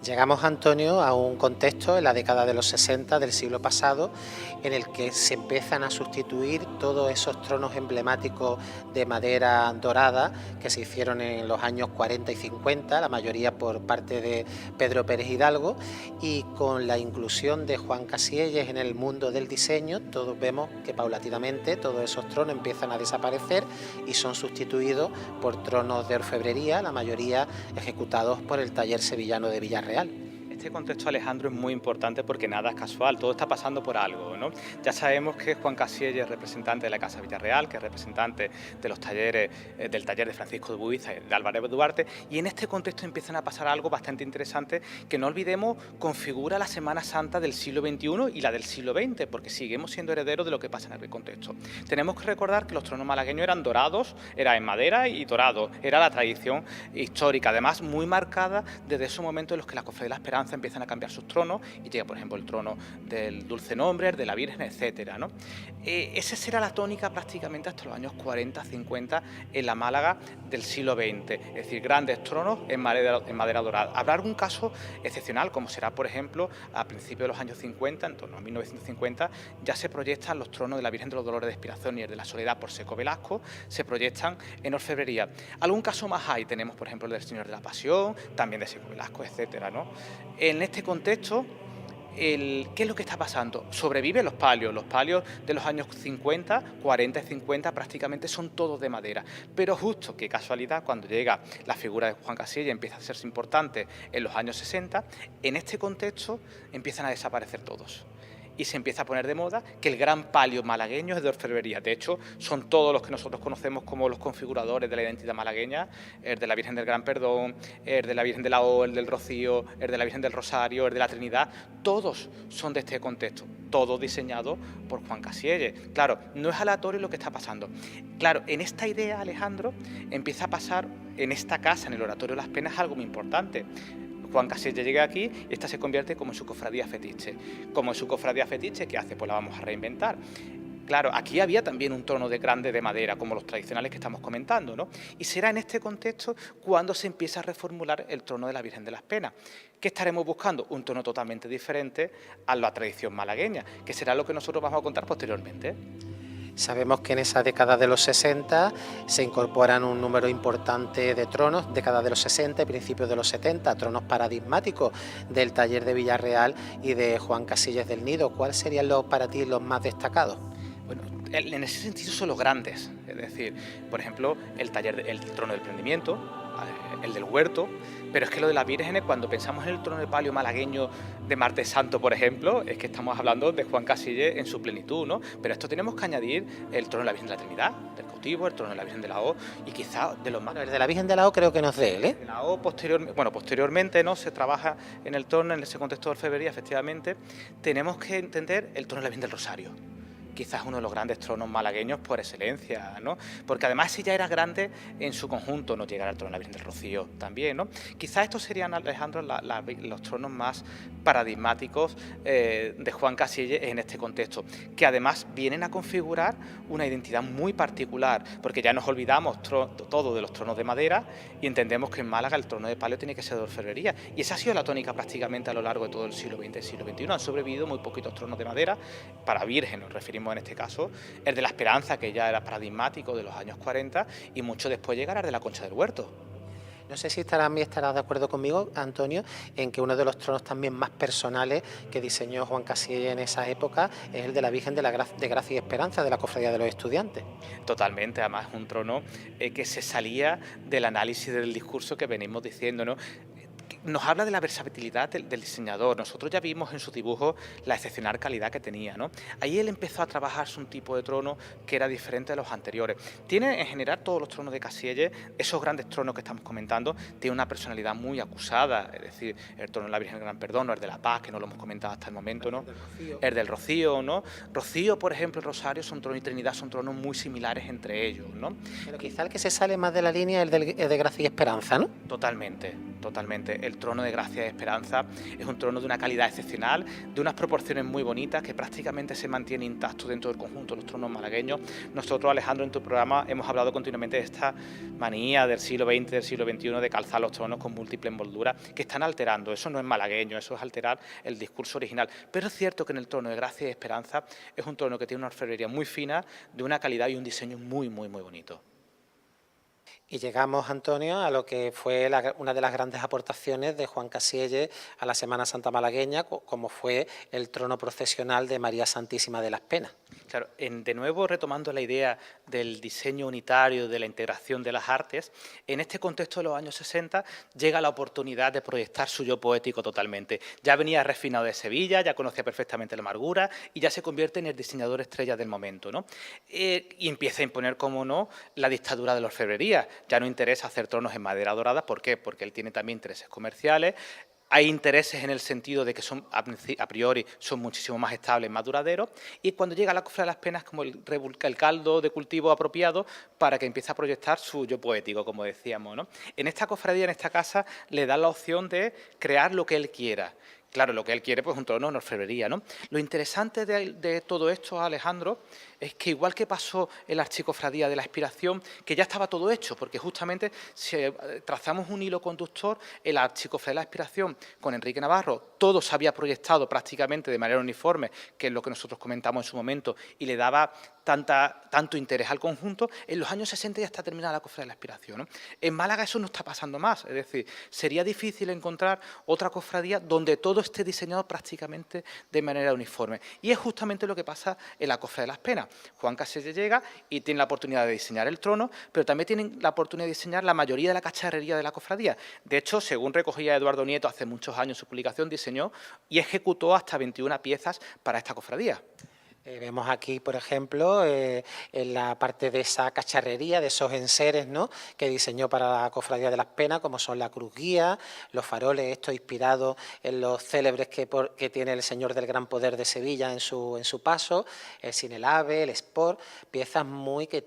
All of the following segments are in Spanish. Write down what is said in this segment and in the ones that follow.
Llegamos, Antonio, a un contexto en la década de los 60 del siglo pasado en el que se empiezan a sustituir todos esos tronos emblemáticos de madera dorada que se hicieron en los años 40 y 50, la mayoría por parte de Pedro Pérez Hidalgo, y con la inclusión de Juan Casielles en el mundo del diseño, todos vemos que paulatinamente todos esos tronos empiezan a desaparecer y son sustituidos por tronos de orfebrería, la mayoría ejecutados por el taller sevillano de Villarreal. Este contexto, Alejandro, es muy importante porque nada es casual, todo está pasando por algo, ¿no? Ya sabemos que Juan Casielles es representante de la Casa Villarreal, que es representante de los talleres, del taller de Francisco de Buiza y de Álvarez Duarte, y en este contexto empiezan a pasar algo bastante interesante que, no olvidemos, configura la Semana Santa del siglo XXI y la del siglo XX, porque seguimos siendo herederos de lo que pasa en aquel contexto. Tenemos que recordar que los tronos malagueños eran dorados, era en madera y dorado, era la tradición histórica, además muy marcada desde esos momentos en los que la Cofradía de la Esperanza empiezan a cambiar sus tronos y llega, por ejemplo, el trono del Dulce Nombre, el de la Virgen, etcétera, ¿no? Esa será la tónica prácticamente hasta los años 40-50 en la Málaga del siglo XX, es decir, grandes tronos en madera dorada. Habrá algún caso excepcional, como será, por ejemplo, a principios de los años 50, en torno a 1950, ya se proyectan los tronos de la Virgen de los Dolores de Expiración y el de la Soledad por Seco Velasco, se proyectan en orfebrería. Algún caso más hay, tenemos, por ejemplo, el del Señor de la Pasión, también de Seco Velasco, etcétera, ¿no? En este contexto, ¿qué es lo que está pasando? Sobreviven los palios de los años 50, 40 y 50 prácticamente son todos de madera, pero justo, qué casualidad, cuando llega la figura de Juan Casielles empieza a hacerse importante en los años 60, en este contexto empiezan a desaparecer todos. Y se empieza a poner de moda que el gran palio malagueño es de orfebrería. De hecho, son todos los que nosotros conocemos como los configuradores de la identidad malagueña, el de la Virgen del Gran Perdón, el de la Virgen de la O, el del Rocío, el de la Virgen del Rosario, el de la Trinidad, todos son de este contexto, todos diseñados por Juan Casielles. Claro, no es aleatorio lo que está pasando. Claro, en esta idea, Alejandro, empieza a pasar en esta casa, en el Oratorio de las Penas, algo muy importante. Juan Casielles llega aquí y esta se convierte como en su cofradía fetiche. Como en su cofradía fetiche, ¿qué hace? Pues la vamos a reinventar. Claro, aquí había también un trono grande de madera, como los tradicionales que estamos comentando, ¿no? Y será en este contexto cuando se empieza a reformular el trono de la Virgen de las Penas. ¿Qué estaremos buscando? Un trono totalmente diferente a la tradición malagueña, que será lo que nosotros vamos a contar posteriormente. Sabemos que en esa década de los 60 se incorporan un número importante de tronos, década de los 60 y principios de los 70, tronos paradigmáticos del taller de Villarreal y de Juan Casielles del Nido. ¿Cuáles serían para ti los más destacados? Bueno, en ese sentido son los grandes, es decir, por ejemplo, el trono del prendimiento, el del huerto, pero es que lo de las vírgenes, cuando pensamos en el trono de palio malagueño de Martes Santo, por ejemplo, es que estamos hablando de Juan Casielles en su plenitud, ¿no? Pero esto tenemos que añadir el trono de la Virgen de la Trinidad, del cautivo, el trono de la Virgen de la O, y quizá de los más... El de la Virgen de la O creo que no es de él, ¿eh? De la O posteriormente, ¿no? Se trabaja en el trono, en ese contexto de orfebrería, efectivamente. Tenemos que entender el trono de la Virgen del Rosario, quizás uno de los grandes tronos malagueños por excelencia, ¿no? Porque además si ya era grande en su conjunto, no llegará al trono de la Virgen del Rocío también, ¿no? Quizás estos serían, Alejandro, los tronos más paradigmáticos de Juan Casielles en este contexto, que además vienen a configurar una identidad muy particular, porque ya nos olvidamos todo de los tronos de madera y entendemos que en Málaga el trono de palio tiene que ser de orfebrería, y esa ha sido la tónica prácticamente a lo largo de todo el siglo XX y el siglo XXI. Han sobrevivido muy poquitos tronos de madera para virgen, nos referimos en este caso, el de la Esperanza, que ya era paradigmático de los años 40, y mucho después llegará el de la Concha del Huerto. No sé si estarás de acuerdo conmigo, Antonio, en que uno de los tronos también más personales que diseñó Juan Casielles en esa época es el de la Virgen de Gracia y Esperanza, de la Cofradía de los Estudiantes. Totalmente, además es un trono que se salía del análisis del discurso que venimos diciendo, ¿no? Nos habla de la versatilidad del diseñador. Nosotros ya vimos en su dibujo la excepcional calidad que tenía, ¿no? Ahí él empezó a trabajarse un tipo de trono que era diferente de los anteriores. Tiene en general todos los tronos de Casielles, esos grandes tronos que estamos comentando, tiene una personalidad muy acusada, es decir, el trono de la Virgen del Gran Perdón, o el de la Paz, que no lo hemos comentado hasta el momento, ¿no? El del Rocío, ¿no? Rocío, por ejemplo, el Rosario son tronos, y Trinidad son tronos muy similares entre ellos, ¿no? Pero quizá el que se sale más de la línea es el de Gracia y Esperanza, ¿no? Totalmente, Totalmente. El trono de Gracia y Esperanza es un trono de una calidad excepcional, de unas proporciones muy bonitas, que prácticamente se mantiene intacto dentro del conjunto de los tronos malagueños. Nosotros, Alejandro, en tu programa hemos hablado continuamente de esta manía del siglo XX, del siglo XXI, de calzar los tronos con múltiples envolturas, que están alterando. Eso no es malagueño, eso es alterar el discurso original. Pero es cierto que en el trono de Gracia y Esperanza es un trono que tiene una orfebrería muy fina, de una calidad y un diseño muy bonito. Y llegamos, Antonio, a lo que fue una de las grandes aportaciones de Juan Casielles a la Semana Santa malagueña, como fue el trono procesional de María Santísima de las Penas. Claro, de nuevo retomando la idea del diseño unitario, de la integración de las artes, en este contexto de los años 60 llega la oportunidad de proyectar su yo poético totalmente. Ya venía refinado de Sevilla, ya conocía perfectamente la amargura y ya se convierte en el diseñador estrella del momento, ¿no? Y empieza a imponer, como no, la dictadura de la orfebrería. Ya no interesa hacer tronos en madera dorada. ¿Por qué? Porque él tiene también intereses comerciales. Hay intereses en el sentido de que son a priori son muchísimo más estables, más duraderos, y cuando llega la Cofradía de las Penas como el caldo de cultivo apropiado para que empiece a proyectar su yo poético, como decíamos, ¿no? En esta cofradía, en esta casa, le dan la opción de crear lo que él quiera. Claro, lo que él quiere, pues un trono en orfebrería, ¿no? Lo interesante de todo esto, Alejandro, es que igual que pasó en la Archicofradía de la Inspiración, que ya estaba todo hecho, porque justamente si trazamos un hilo conductor, en la Archicofradía de la Inspiración con Enrique Navarro, todo se había proyectado prácticamente de manera uniforme, que es lo que nosotros comentamos en su momento, y le daba tanto interés al conjunto. En los años 60 ya está terminada la Cofradía de la Inspiración, ¿no? En Málaga eso no está pasando más, es decir, sería difícil encontrar otra cofradía donde todo esté diseñado prácticamente de manera uniforme. Y es justamente lo que pasa en la Cofradía de las Penas. Juan Casielles llega y tiene la oportunidad de diseñar el trono, pero también tienen la oportunidad de diseñar la mayoría de la cacharrería de la cofradía. De hecho, según recogía Eduardo Nieto hace muchos años su publicación, diseñó y ejecutó hasta 21 piezas para esta cofradía. Vemos aquí, por ejemplo, en la parte de esa cacharrería, de esos enseres, ¿no?, que diseñó para la Cofradía de las Penas, como son la cruz guía, los faroles, estos inspirados en los célebres que tiene el Señor del Gran Poder de Sevilla en su paso, el Sinelave, el Sport, piezas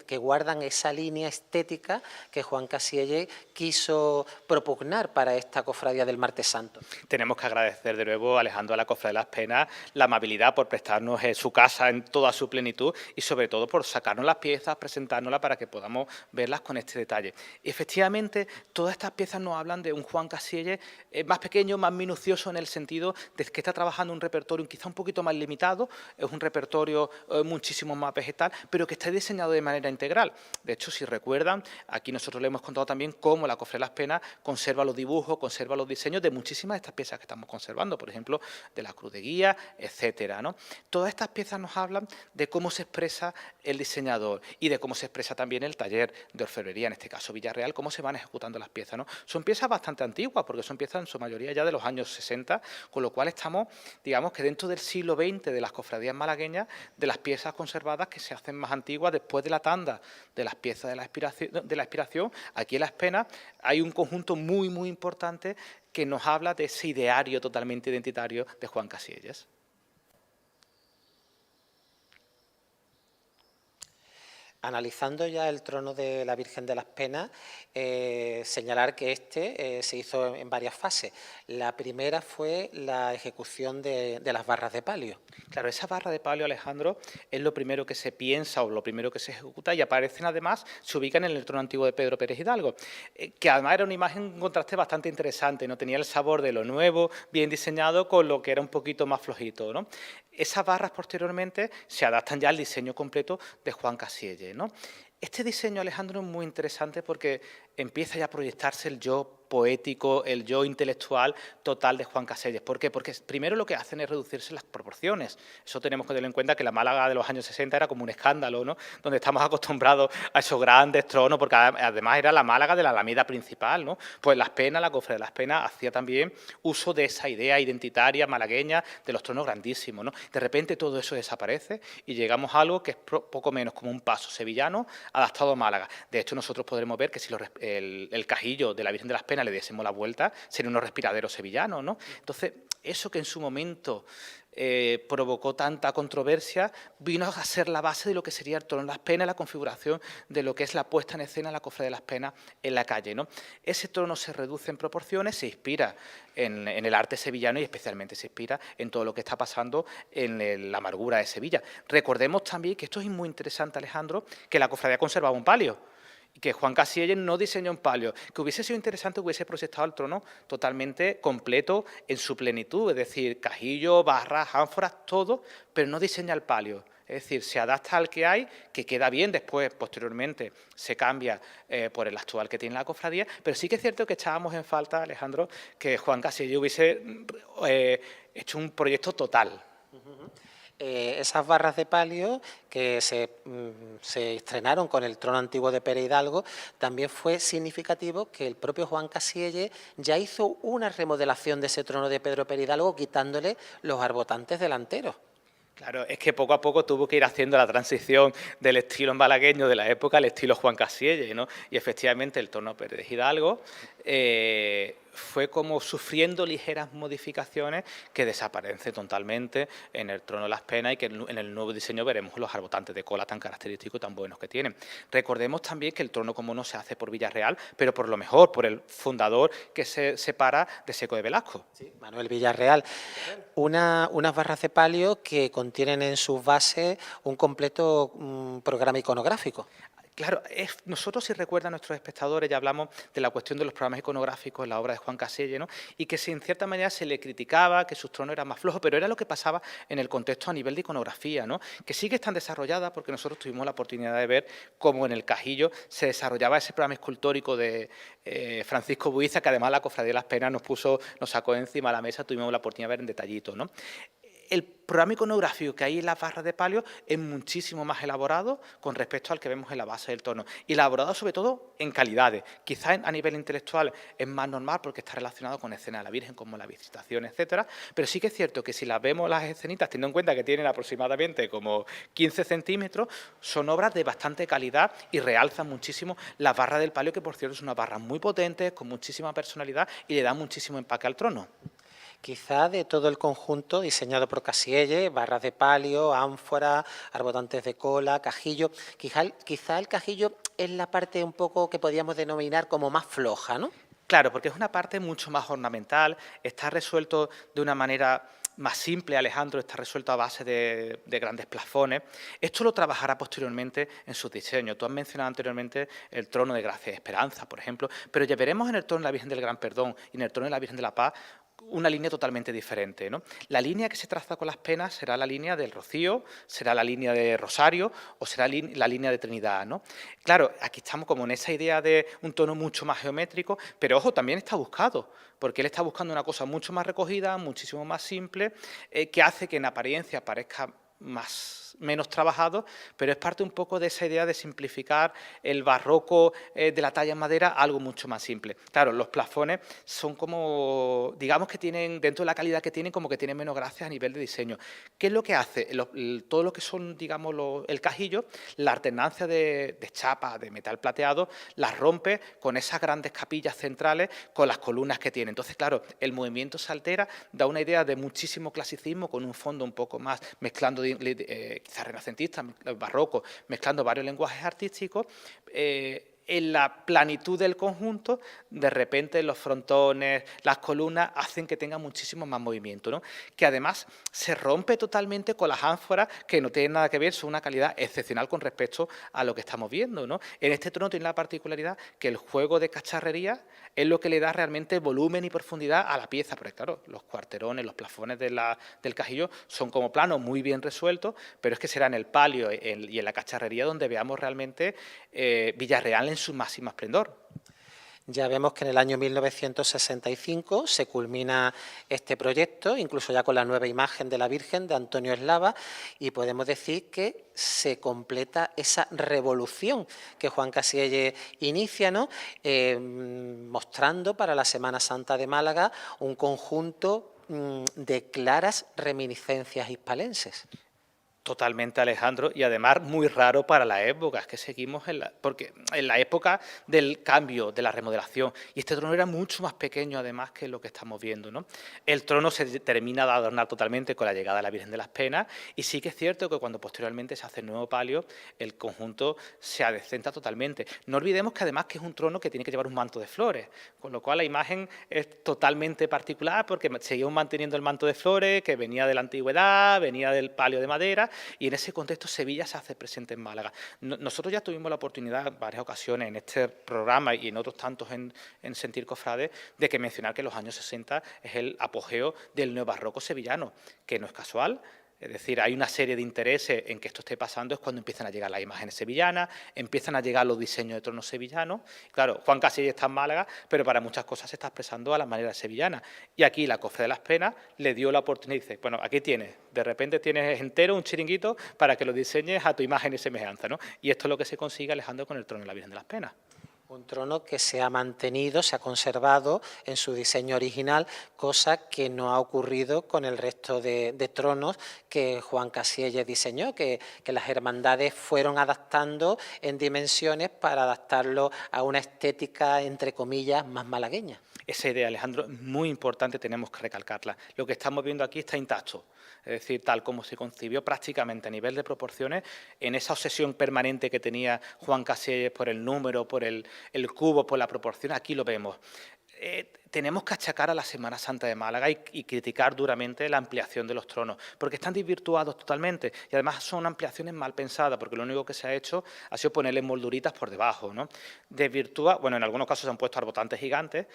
que guardan esa línea estética que Juan Casielles quiso propugnar para esta Cofradía del Martes Santo. Tenemos que agradecer de nuevo, Alejandro, a la Cofradía de las Penas la amabilidad por prestarnos su casa en toda su plenitud y sobre todo por sacarnos las piezas, presentárnoslas para que podamos verlas con este detalle. Y efectivamente, todas estas piezas nos hablan de un Juan Casielles más pequeño, más minucioso, en el sentido de que está trabajando un repertorio quizá un poquito más limitado, es un repertorio muchísimo más vegetal, pero que está diseñado de manera integral. De hecho, si recuerdan, aquí nosotros le hemos contado también cómo la Cofradía de las Penas conserva los dibujos, conserva los diseños de muchísimas de estas piezas que estamos conservando, por ejemplo, de la cruz de guía, etcétera, ¿no? Todas estas piezas nos hablan de cómo se expresa el diseñador y de cómo se expresa también el taller de orfebrería, en este caso Villarreal, cómo se van ejecutando las piezas, ¿no? Son piezas bastante antiguas, porque son piezas en su mayoría ya de los años 60, con lo cual estamos, digamos, que dentro del siglo XX de las cofradías malagueñas, de las piezas conservadas que se hacen más antiguas después de la tanda de las piezas de la inspiración. Aquí en Las Penas hay un conjunto muy importante que nos habla de ese ideario totalmente identitario de Juan Casielles. Analizando ya el trono de la Virgen de las Penas, señalar que se hizo en varias fases. La primera fue la ejecución de las barras de palio. Claro, esa barra de palio, Alejandro, es lo primero que se piensa o lo primero que se ejecuta, y aparecen además, se ubican en el trono antiguo de Pedro Pérez Hidalgo, que además era una imagen, un contraste bastante interesante, ¿no? Tenía el sabor de lo nuevo, bien diseñado, con lo que era un poquito más flojito, ¿no? Esas barras posteriormente se adaptan ya al diseño completo de Juan Casielles, ¿no? Este diseño, Alejandro, es muy interesante porque empieza ya a proyectarse el yo poético, el yo intelectual total de Juan Casielles. ¿Por qué? Porque primero lo que hacen es reducirse las proporciones. Eso tenemos que tener en cuenta, que la Málaga de los años 60 era como un escándalo, ¿no? Donde estamos acostumbrados a esos grandes tronos, porque además era la Málaga de la Alameda principal, ¿no? Pues Las Penas, la Cofradía de Las Penas, hacía también uso de esa idea identitaria malagueña de los tronos grandísimos, ¿no? De repente todo eso desaparece y llegamos a algo que es poco menos como un paso sevillano adaptado a Málaga. De hecho, nosotros podremos ver que si el cajillo de la Virgen de las Penas le diésemos la vuelta, serían unos respiraderos sevillanos, ¿no? Entonces, eso que en su momento provocó tanta controversia, vino a ser la base de lo que sería el trono de las penas, la configuración de lo que es la puesta en escena de la Cofradía de las Penas en la calle, ¿no? Ese trono se reduce en proporciones, se inspira en el arte sevillano y especialmente se inspira en todo lo que está pasando en la amargura de Sevilla. Recordemos también que esto es muy interesante, Alejandro, que la cofradía conservaba un palio, y que Juan Casielles no diseñó un palio, que hubiese sido interesante que hubiese proyectado el trono totalmente completo en su plenitud, es decir, cajillo, barras, ánforas, todo, pero no diseña el palio. Es decir, se adapta al que hay, que queda bien, después, posteriormente, se cambia por el actual que tiene la cofradía, pero sí que es cierto que echábamos en falta, Alejandro, que Juan Casielles hubiese hecho un proyecto total. Esas barras de palio que se estrenaron con el trono antiguo de Pere Hidalgo, también fue significativo que el propio Juan Casielles ya hizo una remodelación de ese trono de Pedro Pere Hidalgo quitándole los arbotantes delanteros. Claro, es que poco a poco tuvo que ir haciendo la transición del estilo malagueño de la época al estilo Juan Casielles, ¿no? Y efectivamente el trono Pérez Hidalgo fue como sufriendo ligeras modificaciones que desaparecen totalmente en el trono de las penas y que en el nuevo diseño veremos los arbotantes de cola tan característicos, tan buenos que tienen. Recordemos también que el trono, como no se hace por Villarreal, pero por lo mejor, por el fundador que se separa de Seco de Velasco. Sí, Manuel Villarreal. Unas barras de palio que contienen en sus bases un completo programa iconográfico. Claro, nosotros, si recuerdan nuestros espectadores, ya hablamos de la cuestión de los programas iconográficos en la obra de Juan Casielles, ¿no? Y que en cierta manera se le criticaba que sus tronos eran más flojos, pero era lo que pasaba en el contexto a nivel de iconografía, ¿no? Que sí que están desarrolladas, porque nosotros tuvimos la oportunidad de ver cómo en el Cajillo se desarrollaba ese programa escultórico de Francisco Buiza, que además la Cofradía de las Penas nos sacó encima de la mesa, tuvimos la oportunidad de ver en detallito, ¿no? El programa iconográfico que hay en las barras de palio es muchísimo más elaborado con respecto al que vemos en la base del trono. Y elaborado sobre todo en calidades. Quizás a nivel intelectual es más normal porque está relacionado con escenas de la Virgen como la Visitación, etcétera. Pero sí que es cierto que si las vemos las escenitas, teniendo en cuenta que tienen aproximadamente como 15 centímetros, son obras de bastante calidad y realzan muchísimo la barra del palio, que por cierto es una barra muy potente, con muchísima personalidad y le da muchísimo empaque al trono. Quizá de todo el conjunto diseñado por Casielles, barras de palio, ánforas, arbotantes de cola, cajillo, quizá el cajillo es la parte un poco que podríamos denominar como más floja, ¿no? Claro, porque es una parte mucho más ornamental, está resuelto de una manera más simple, Alejandro, está resuelto a base de grandes plafones. Esto lo trabajará posteriormente en sus diseños. Tú has mencionado anteriormente el trono de Gracia y Esperanza, por ejemplo, pero ya veremos en el trono de la Virgen del Gran Perdón y en el trono de la Virgen de la Paz una línea totalmente diferente, ¿no? La línea que se traza con las penas será la línea del Rocío, será la línea de Rosario o será la línea de Trinidad, ¿no? Claro, aquí estamos como en esa idea de un tono mucho más geométrico, pero ojo, también está buscado, porque él está buscando una cosa mucho más recogida, muchísimo más simple, que hace que en apariencia parezca menos trabajado, pero es parte un poco de esa idea de simplificar el barroco de la talla en madera a algo mucho más simple. Claro, los plafones son como, digamos que tienen, dentro de la calidad que tienen, como que tienen menos gracia a nivel de diseño. ¿Qué es lo que hace? Todo lo que son, digamos, el cajillo, la alternancia de chapa, de metal plateado, las rompe con esas grandes capillas centrales, con las columnas que tiene. Entonces, claro, el movimiento se altera, da una idea de muchísimo clasicismo, con un fondo un poco más mezclando quizás renacentista, barroco, mezclando varios lenguajes artísticos, en la planitud del conjunto, de repente los frontones, las columnas, hacen que tenga muchísimo más movimiento, ¿no? Que además se rompe totalmente con las ánforas, que no tienen nada que ver, son una calidad excepcional con respecto a lo que estamos viendo, ¿no? En este trono tiene la particularidad que el juego de cacharrería es lo que le da realmente volumen y profundidad a la pieza, porque claro, los cuarterones, los plafones del cajillo son como planos muy bien resueltos, pero es que será en el palio y en la cacharrería donde veamos realmente Villarreal en su máximo esplendor. Ya vemos que en el año 1965 se culmina este proyecto, incluso ya con la nueva imagen de la Virgen de Antonio Eslava, y podemos decir que se completa esa revolución que Juan Casielles inicia, ¿no? Mostrando para la Semana Santa de Málaga un conjunto de claras reminiscencias hispalenses. Totalmente, Alejandro, y además muy raro para la época, es que seguimos porque en la época del cambio, de la remodelación, y este trono era mucho más pequeño además que lo que estamos viendo, ¿no? El trono se termina de adornar totalmente con la llegada de la Virgen de las Penas, y sí que es cierto que cuando posteriormente se hace el nuevo palio, el conjunto se adecenta totalmente. No olvidemos que además que es un trono que tiene que llevar un manto de flores, con lo cual la imagen es totalmente particular porque seguimos manteniendo el manto de flores que venía de la antigüedad, venía del palio de madera, y en ese contexto Sevilla se hace presente en Málaga. Nosotros ya tuvimos la oportunidad en varias ocasiones en este programa y en otros tantos en Sentir Cofrade de que mencionar que los años 60 es el apogeo del neobarroco sevillano, que no es casual. Es decir, hay una serie de intereses en que esto esté pasando, es cuando empiezan a llegar las imágenes sevillanas, empiezan a llegar los diseños de tronos sevillanos. Claro, Juan Cassielles está en Málaga, pero para muchas cosas se está expresando a la manera sevillana. Y aquí la Cofradía de las Penas le dio la oportunidad y dice, bueno, aquí tienes, de repente tienes entero un chiringuito para que lo diseñes a tu imagen y semejanza, ¿no? Y esto es lo que se consigue, Alejandro, con el trono de la Virgen de las Penas. Un trono que se ha mantenido, se ha conservado en su diseño original, cosa que no ha ocurrido con el resto de tronos que Juan Cassielles diseñó, que las hermandades fueron adaptando en dimensiones para adaptarlo a una estética, entre comillas, más malagueña. Esa idea, Alejandro, es muy importante, tenemos que recalcarla. Lo que estamos viendo aquí está intacto, es decir, tal como se concibió prácticamente a nivel de proporciones, en esa obsesión permanente que tenía Juan Cassielles por el número, por el cubo, por la proporción, aquí lo vemos. Tenemos que achacar a la Semana Santa de Málaga y criticar duramente la ampliación de los tronos, porque están desvirtuados totalmente y además son ampliaciones mal pensadas, porque lo único que se ha hecho ha sido ponerle molduritas por debajo, ¿no? Desvirtúa, bueno, en algunos casos se han puesto arbotantes gigantes.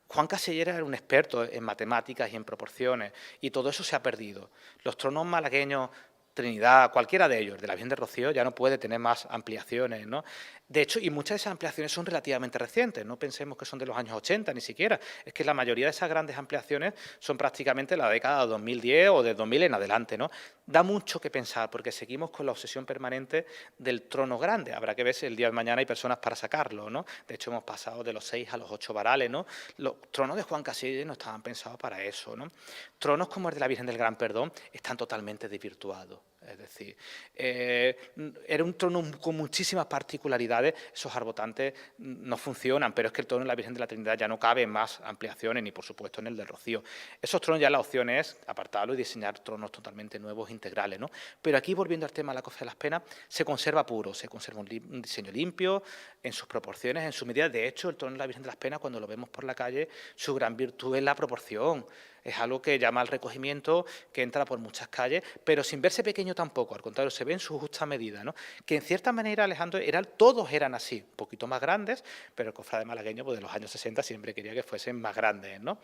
Juan Cassielles era un experto en matemáticas y en proporciones, y todo eso se ha perdido. Los tronos malagueños, Trinidad, cualquiera de ellos, de la Virgen de Rocío, ya no puede tener más ampliaciones, ¿no? De hecho, y muchas de esas ampliaciones son relativamente recientes, no pensemos que son de los años 80 ni siquiera, es que la mayoría de esas grandes ampliaciones son prácticamente la década de 2010 o de 2000 en adelante, ¿no? Da mucho que pensar porque seguimos con la obsesión permanente del trono grande, habrá que ver si el día de mañana hay personas para sacarlo, ¿no? De hecho, hemos pasado de los 6 a los 8 varales, ¿no? Los tronos de Juan Cassielles no estaban pensados para eso, ¿no? Tronos como el de la Virgen del Gran Perdón están totalmente desvirtuados. Es decir, era un trono con muchísimas particularidades, esos arbotantes no funcionan, pero es que el trono de la Virgen de la Trinidad ya no cabe en más ampliaciones, ni por supuesto en el del Rocío. Esos tronos ya la opción es apartarlo y diseñar tronos totalmente nuevos, integrales, ¿no? Pero aquí, volviendo al tema de la Cofradía de las Penas, se conserva puro, se conserva un diseño limpio, en sus proporciones, en su medida. De hecho, el trono de la Virgen de las Penas, cuando lo vemos por la calle, su gran virtud es la proporción. Es algo que llama al recogimiento, que entra por muchas calles, pero sin verse pequeño tampoco, al contrario, se ve en su justa medida, ¿no? Que en cierta manera, Alejandro, todos eran así, un poquito más grandes, pero el cofrade malagueño pues, de los años 60 siempre quería que fuesen más grandes, ¿no?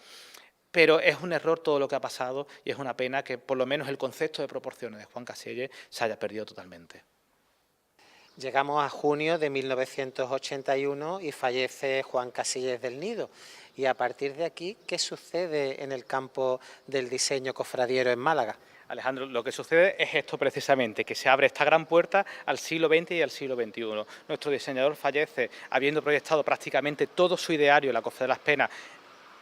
Pero es un error todo lo que ha pasado y es una pena que por lo menos el concepto de proporciones de Juan Cassielles se haya perdido totalmente. Llegamos a junio de 1981 y fallece Juan Cassielles del Nido. Y a partir de aquí, ¿qué sucede en el campo del diseño cofradiero en Málaga? Alejandro, lo que sucede es esto precisamente, que se abre esta gran puerta al siglo XX y al siglo XXI. Nuestro diseñador fallece habiendo proyectado prácticamente todo su ideario, la Cofradía de las Penas,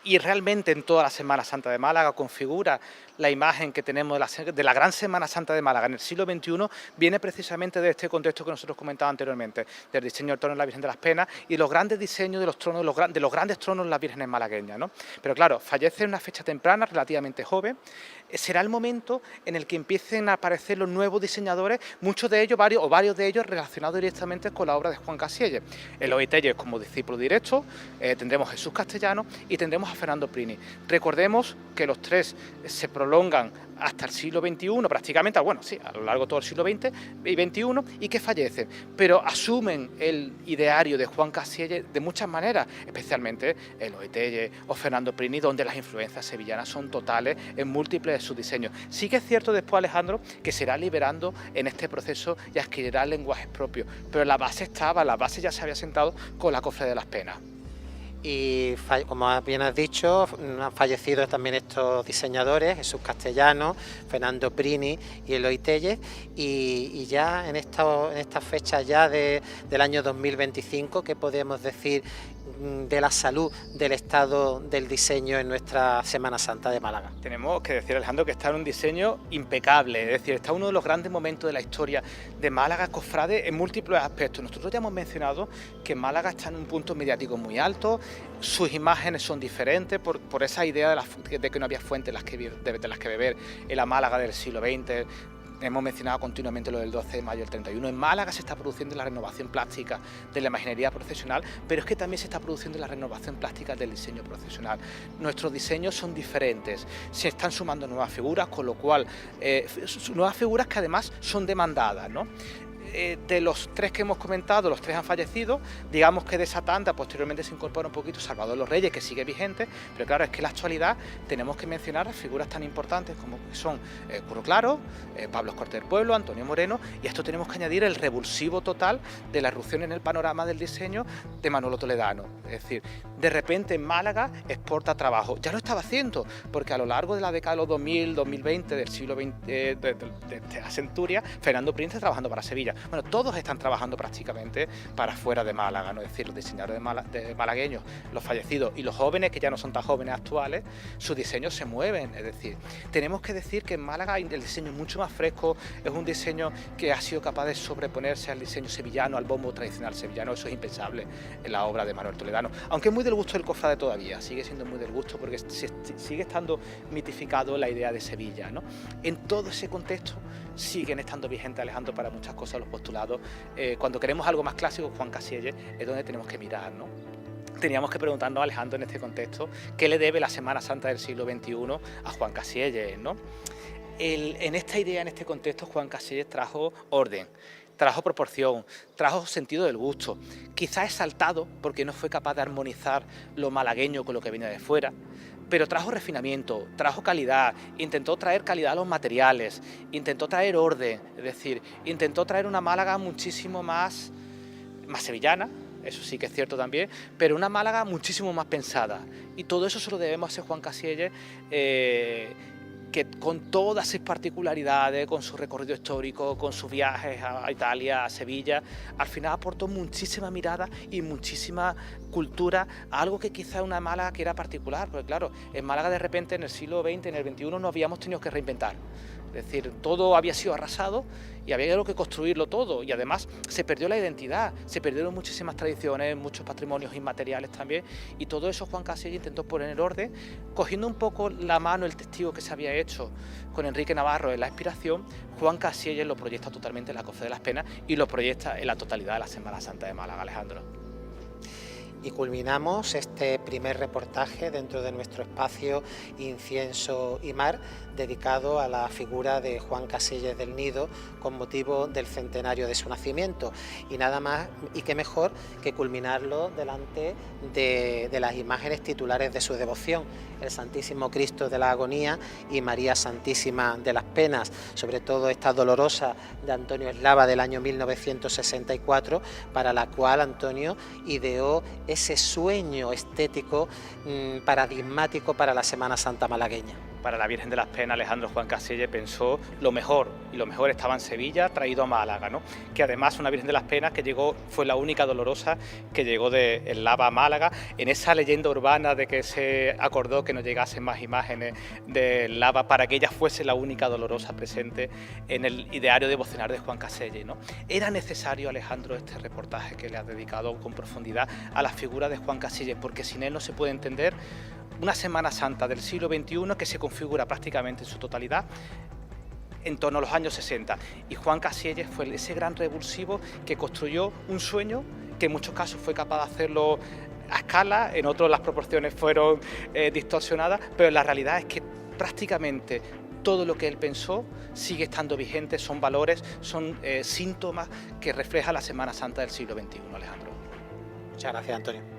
y realmente en toda la Semana Santa de Málaga configura la imagen que tenemos de la gran Semana Santa de Málaga en el siglo XXI, viene precisamente de este contexto que nosotros comentábamos anteriormente, del diseño del trono de la Virgen de las Penas y los grandes diseños de los tronos, de los grandes tronos de las vírgenes malagueñas, ¿no? Pero claro, fallece en una fecha temprana, relativamente joven, será el momento en el que empiecen a aparecer los nuevos diseñadores, muchos de ellos, varios de ellos relacionados directamente con la obra de Juan Cassielles. Eloy Tellez como discípulo directo, tendremos a Jesús Castellano y tendremos a Fernando Prini. Recordemos que los tres se prolongan hasta el siglo XXI, prácticamente, bueno, sí, a lo largo de todo el siglo XX y XXI, y que fallecen, pero asumen el ideario de Juan Cassielles de muchas maneras, especialmente Eloy Tellez o Fernando Prini, donde las influencias sevillanas son totales en múltiples de sus diseños. Sí que es cierto después, Alejandro, que se irá liberando en este proceso y adquirirá lenguajes propios, pero la base ya se había sentado con la Cofradía de las Penas. Y como bien has dicho, han fallecido también estos diseñadores, Jesús Castellano, Fernando Prini y Eloy Tellez, y ya en esta fecha ya del año 2025, ¿qué podemos decir de la salud del estado del diseño en nuestra Semana Santa de Málaga? Tenemos que decir, Alejandro, que está en un diseño impecable, es decir, está uno de los grandes momentos de la historia de Málaga, cofrade, en múltiples aspectos. Nosotros ya hemos mencionado que Málaga está en un punto mediático muy alto, sus imágenes son diferentes por esa idea de que no había fuentes de las que beber en la Málaga del siglo XX. Hemos mencionado continuamente lo del 12 de mayo del 31. En Málaga se está produciendo la renovación plástica de la imaginería procesional, pero es que también se está produciendo la renovación plástica del diseño procesional. Nuestros diseños son diferentes, se están sumando nuevas figuras, con lo cual, nuevas figuras que además son demandadas, ¿no? De los 3 que hemos comentado, los 3 han fallecido, digamos que de esa tanda posteriormente se incorpora un poquito Salvador los Reyes, que sigue vigente, pero claro, es que en la actualidad tenemos que mencionar figuras tan importantes como que son Curro Claro, Pablo Escorte del Pueblo, Antonio Moreno, y a esto tenemos que añadir el revulsivo total de la irrupción en el panorama del diseño de Manolo Toledano. Es decir, de repente en Málaga exporta trabajo, ya lo estaba haciendo, porque a lo largo de la década de los 2000, 2020, del siglo XX, de la centuria, Fernando Príncipe está trabajando para Sevilla. Bueno, todos están trabajando prácticamente para fuera de Málaga, ¿no? Es decir, los diseñadores de malagueños, los fallecidos y los jóvenes, que ya no son tan jóvenes actuales, sus diseños se mueven. Es decir, tenemos que decir que en Málaga el diseño es mucho más fresco, es un diseño que ha sido capaz de sobreponerse al diseño sevillano, al bombo tradicional sevillano. Eso es impensable en la obra de Manuel Toledano, aunque es muy del gusto del cofrade todavía, sigue siendo muy del gusto porque sigue estando mitificado la idea de Sevilla, ¿no? En todo ese contexto siguen estando vigentes, Alejandro, para muchas cosas los postulados. Cuando queremos algo más clásico, Juan Casielles es donde tenemos que mirar, ¿no? Teníamos que preguntarnos, Alejandro, en este contexto, ¿qué le debe la Semana Santa del siglo XXI a Juan Casielles, ¿no? En esta idea, en este contexto, Juan Casielles trajo orden, trajo proporción, trajo sentido del gusto. Quizás exaltado porque no fue capaz de armonizar lo malagueño con lo que venía de fuera, pero trajo refinamiento, trajo calidad, intentó traer calidad a los materiales, intentó traer orden, es decir, intentó traer una Málaga muchísimo más sevillana, eso sí que es cierto también, pero una Málaga muchísimo más pensada. Y todo eso se lo debemos a ese Juan Casielles, que con todas sus particularidades, con su recorrido histórico, con sus viajes a Italia, a Sevilla, al final aportó muchísima mirada y muchísima cultura a algo que quizá una Málaga que era particular, porque claro, en Málaga de repente en el siglo XX, en el XXI nos habíamos tenido que reinventar. Es decir, todo había sido arrasado y había que construirlo todo, y además se perdió la identidad, se perdieron muchísimas tradiciones, muchos patrimonios inmateriales también, y todo eso Juan Casielles intentó poner en orden, cogiendo un poco la mano, el testigo que se había hecho con Enrique Navarro en la inspiración. Juan Casielles lo proyecta totalmente en la Cofradía de las Penas y lo proyecta en la totalidad de la Semana Santa de Málaga, Alejandro. Y culminamos este primer reportaje dentro de nuestro espacio Incienso y Mar, dedicado a la figura de Juan Casielles del Nido con motivo del centenario de su nacimiento. Y nada más y qué mejor que culminarlo delante de las imágenes titulares de su devoción, el Santísimo Cristo de la Agonía y María Santísima de las Penas, sobre todo esta dolorosa de Antonio Eslava del año 1964, para la cual Antonio ideó ese sueño estético paradigmático para la Semana Santa malagueña. Para la Virgen de las Penas, Alejandro, Juan Casielles pensó lo mejor, y lo mejor estaba en Sevilla, traído a Málaga, ¿no? Que además una Virgen de las Penas que llegó, fue la única dolorosa que llegó de Eslava a Málaga, en esa leyenda urbana de que se acordó que no llegasen más imágenes de Eslava para que ella fuese la única dolorosa presente en el ideario devocional de Juan Casielles, ¿no? Era necesario, Alejandro, este reportaje que le ha dedicado con profundidad a la figura de Juan Casielles, porque sin él no se puede entender una Semana Santa del siglo XXI que se configura prácticamente en su totalidad en torno a los años 60. Y Juan Casielles fue ese gran revulsivo que construyó un sueño que en muchos casos fue capaz de hacerlo a escala, en otros las proporciones fueron distorsionadas, pero la realidad es que prácticamente todo lo que él pensó sigue estando vigente, son valores, son síntomas que refleja la Semana Santa del siglo XXI, Alejandro. Muchas gracias, Antonio.